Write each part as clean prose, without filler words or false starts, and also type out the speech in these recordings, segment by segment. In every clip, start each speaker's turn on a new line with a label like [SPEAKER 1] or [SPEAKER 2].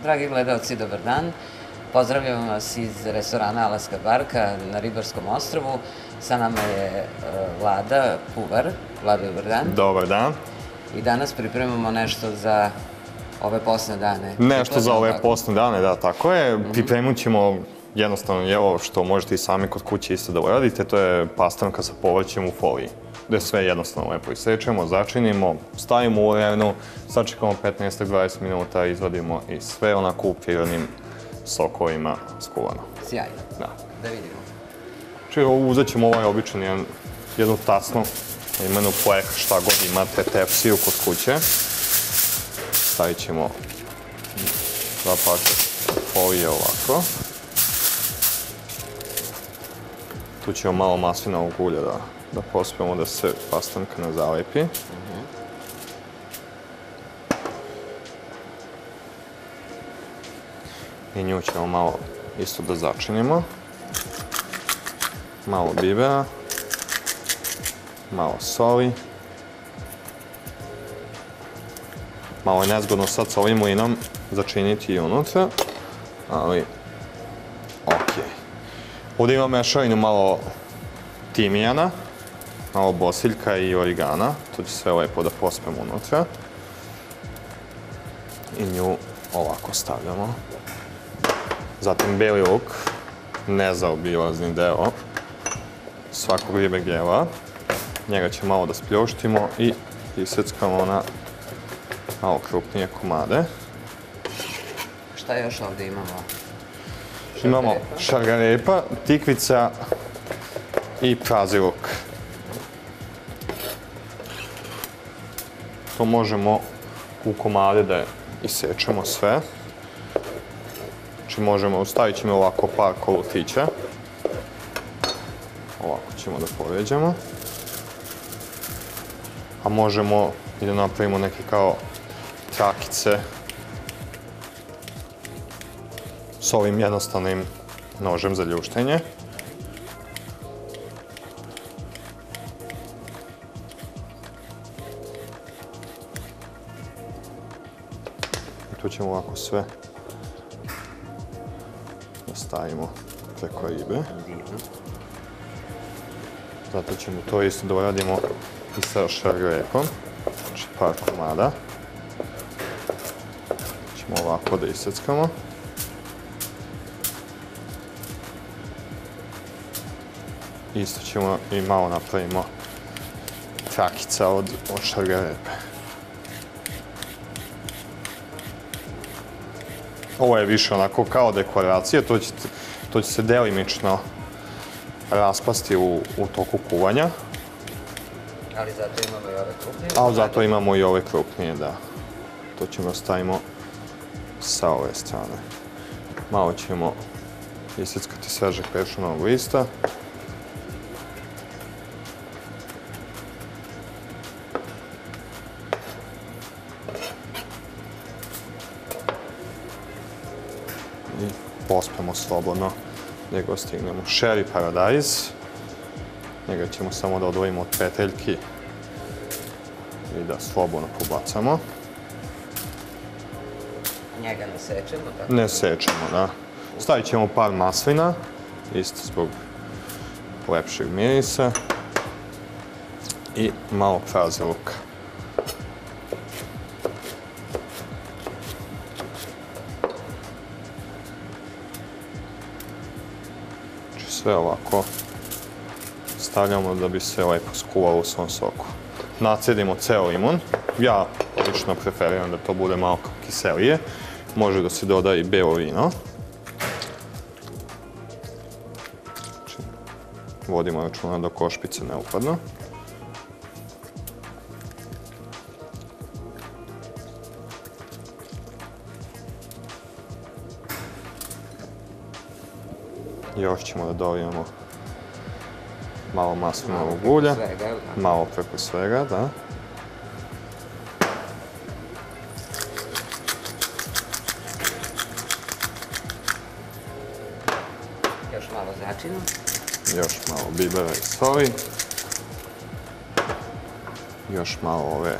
[SPEAKER 1] Dragi gledalci, dobar dan. Pozdravljam vas iz restorana Alaska Barka na Ribarskom ostrvu. Sa nama je Vlada Kuvar. Vlada, dobar dan.
[SPEAKER 2] Dobar dan.
[SPEAKER 1] I danas pripremamo nešto za ove posne dane.
[SPEAKER 2] Nešto za ove posne dane, da, tako je. Pripremit ćemo jednostavno ovo što možete i sami kod kuće isto da uradite, to je pastanka sa povrćem u foliji. Gde sve jednostavno lepo isečemo, začinimo, stavimo u urenu, sačekamo 15-20 minuta, izvadimo i sve onako u prirodnim sokovima skuvano.
[SPEAKER 1] Sjajno.
[SPEAKER 2] Da.
[SPEAKER 1] Da vidimo.
[SPEAKER 2] Znači, uzet ćemo ovaj običan jednu tasnu, imenu plek, šta god imate, tepsiju kod kuće. Stavit ćemo dva parče folije ovako. Tu ćemo malo maslinovog ulja da pospemo da se pastanka ne zalepi. I nju ćemo malo isto da začinimo. Malo bibera, malo soli. Malo je nezgodno sad sa ovim mlinom začiniti i unutra, ali okej. Ovdje imam mešavinu malo timijana, malo bosiljka i origana. To će sve lepo da pospem unutra. I nju ovako stavljamo. Zatim beli luk, nezaobilazni deo svakog ribeg jela. Njega ćemo malo da spljoštimo i iseckamo na malo krupnije komade.
[SPEAKER 1] Šta još ovdje imamo?
[SPEAKER 2] Imamo šargarepa, tikvica i prazi luk. To možemo u komade da isečemo sve. Znači možemo, stavit ćemo ovako par kolutića. Ovako ćemo da poređamo. A možemo i da napravimo neke kao trakice s ovim jednostavnim nožem za ljuštenje. I tu ćemo ovako sve da stavimo preko ribe. Zato ćemo to isto da uradimo i sa šargarepom. Znači par komada. Ćemo ovako da iseckamo. Isto ćemo i malo napravimo trakica od šargarepe. Ovo je više onako kao dekoracija, to će se delimično raspasti u toku kuvanja.
[SPEAKER 1] Ali zato imamo i ove krupnije?
[SPEAKER 2] Ali zato imamo i ove krupnije, da. To ćemo stavimo sa ove strane. Malo ćemo iseckati svežeg pečenog lista. I pospemo slobodno gdje go stignemo. Sherry paradajz. Njega ćemo samo da odvojimo od peteljki i da slobodno pobacamo.
[SPEAKER 1] Njega ne sečemo, tako?
[SPEAKER 2] Ne sečemo, da. Stavit ćemo par maslina, isto zbog lepšeg mirisa. I malo prazi luka. Sve ovako stavljamo da bi se lepo skuvalo u svom soku. Nacedimo ceo limun. Ja lično preferiram da to bude malo kiselije. Može da se doda i belo vino. Vodimo računa da košpice ne upadnu. Još ćemo da dolijemo malo maslinovog ulja, malo preko svega, da.
[SPEAKER 1] Još malo začinu.
[SPEAKER 2] Još malo bibera i soli. Još malo ove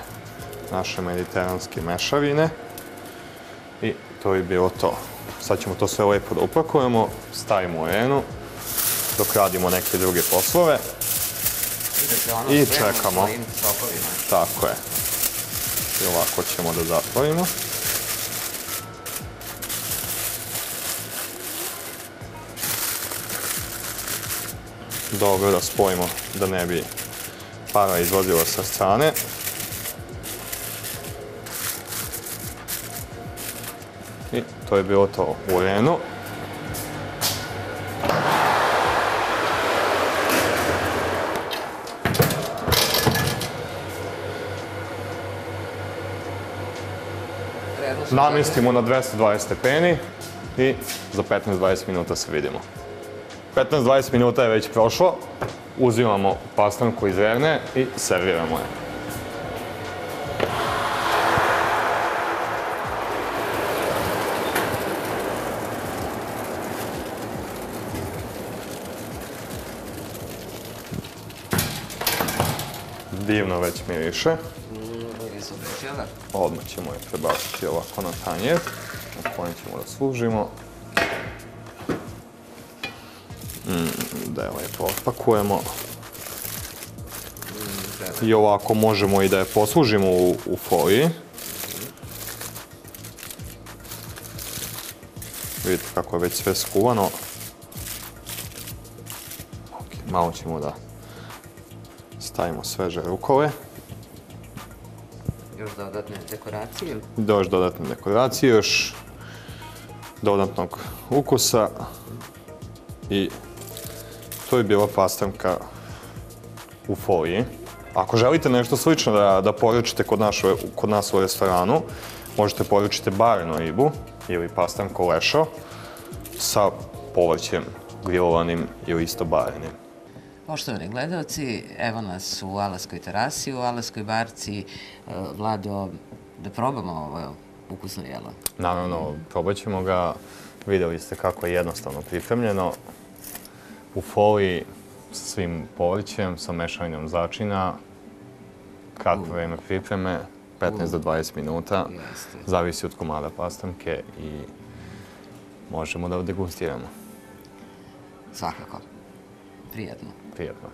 [SPEAKER 2] naše mediteranske mešavine. I to bi bilo to. Sad ćemo to sve lepo da upakujemo, stavimo u arenu, dok radimo neke druge poslove. I čekamo. Tako je. I ovako ćemo da zatvorimo. Dobro da spojimo da ne bi para izlazila sa strane. I to je bilo to u arenu. Namestimo na 220 stepeni i za 15-20 minuta se vidimo. 15-20 minuta je već prošlo. Uzimamo pastramku iz arene i serviramo je. Divno već miriše. Odmah ćemo je prebaciti ovako na tanjer, na kojem ćemo da služimo. Da je lepo otpakujemo. I ovako možemo i da je poslužimo u foliji. Vidite kako je već sve skuvano. Malo ćemo da stavimo sveže rukove.
[SPEAKER 1] Još dodatne dekoracije?
[SPEAKER 2] Još dodatne dekoracije, još dodatnog ukusa. I to je bila pastramka u foliji. Ako želite nešto slično da poručite kod nas u restoranu, možete poručiti barenu ribu ili pastramku lešo sa povrćem grilovanim ili isto barenim.
[SPEAKER 1] Poštovani gledalci, evo nas u Alaskoj terasi, u Alaskoj barci. Vlado, da probamo ovo ukusno jelo?
[SPEAKER 2] Naravno, probat ćemo ga. Videli ste kako je jednostavno pripremljeno. U foliji sa svim povrćem, sa mešavinom začina. Kratko vreme pripreme, 15 do 20 minuta. Zavisi od komada pastramke i možemo da degustiramo.
[SPEAKER 1] Svakako. Prijatno.
[SPEAKER 2] Prijatno.